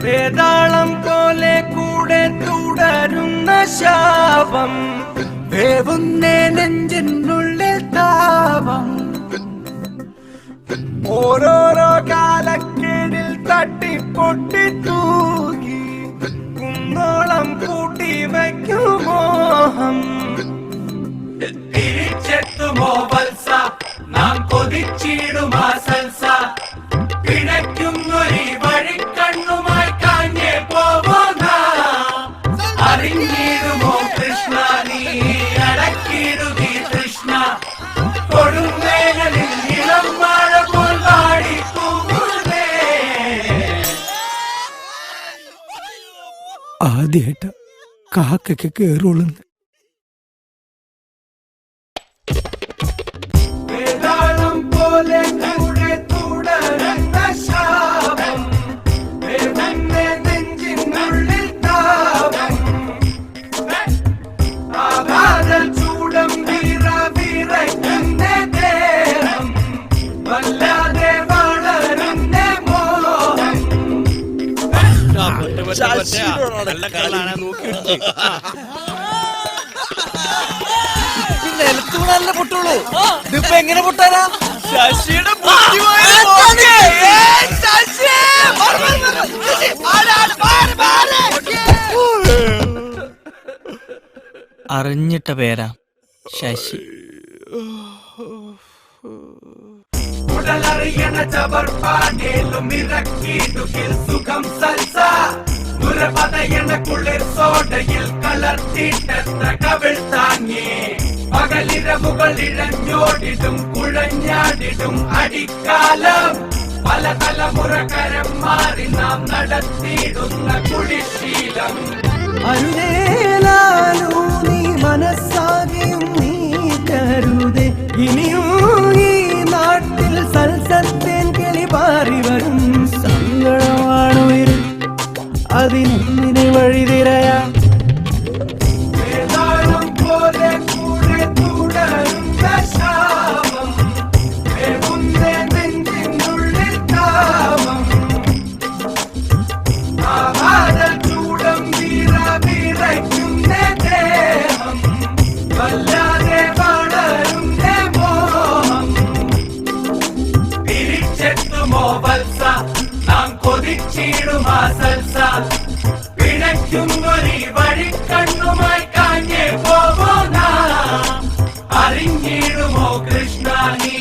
വേതാളം പോലെ കൂടെ തുടരുന്ന ശാപം, വേവുന്നേ നെഞ്ചിനുള്ളിൽ താപം. ഓരോരോ കാലക്കേടിൽ തട്ടിപ്പൊട്ടി തൂകി കുന്നോളം കൂട്ടി വയ്ക്കുമോഹം. തിരിച്ചെത്തുമോ വത്സ നാം കൊതിച്ചിടുമാ സൽസ, പിഴയ്ക്കുന്നൊരു വഴിക്കണ്ണുമായി കാഞ്ഞേ പോവുന്ന. അറിഞ്ഞിടുമോ കൃഷ്ണ നീ അടക്കിടുകി തൃഷ്ണ, കൊടുങ്ങേലിൽ ഇളം മഴ പോൽ വാടിക്കൂന്നേ. ആദ്യായിട്ട കാക്കയ്ക്ക് കേറുള്ളൂ. വേതാളം പോലെ കൂടെ തുടരുന്ന ശാപം, വേവുന്നേ നെഞ്ചിനുള്ളിൽ താപം. ആഘാത ചൂടം വിറയ്ക്കുന്ന ദേഹം, വല്ലാതെ വളരുന്ന മോഹം. നിലത്തൂണല്ല പൊട്ടുള്ളൂ, ഇതിപ്പോ എങ്ങനെ പൊട്ടാനാ? ശശിയുടെ അറിഞ്ഞിട്ട പേരാ ശശി. ഉടലറിയണ ചവർപ്പാടേലും ഇറക്കിടുകിൽ സുഖം സൽസ, ദുരപതയണ കുളിർ സോഡയിൽ കലർത്തിട്ടെത്ര കവിൾ താങ്ങി. പകലിരവുകൾ ഇഴഞ്ഞോടിടും കുഴഞ്ഞാടിടും അടിക്കാലം, പല തലമുറ കരം മാറി നാം നടത്തിയിടുന്ന കുടിശീലം. അരുതേലാലൂ നീ മനസ്സാകെയും നീ കരുതേ, ഇനിയും ഈ നാട്ടിൽ സൽസത്തേൻ കിളി പാറി വരും. സങ്കടമാണുയരും അതിനെ വഴിതിരയാ. വേതാളം പോലെ കൂടെ തുടരുന്ന ശാപം, വേവുന്നേ നെഞ്ചിനുള്ളിൽ താപം. ആഹാര ചൂടം വിറയ്ക്കുന്ന ദേഹം, വല്ലാതെ വളരുന്ന മോഹം. തിരിച്ചെത്തുമോ വത്സ നാം കൊതിച്ചിടുമാ സൽസ, പിഴയ്ക്കുന്നൊരു വഴിക്കണ്ണുമായി കാഞ്ഞേ പോവുന്ന. അറിഞ്ഞിടുമോ കൃഷ്ണ നീ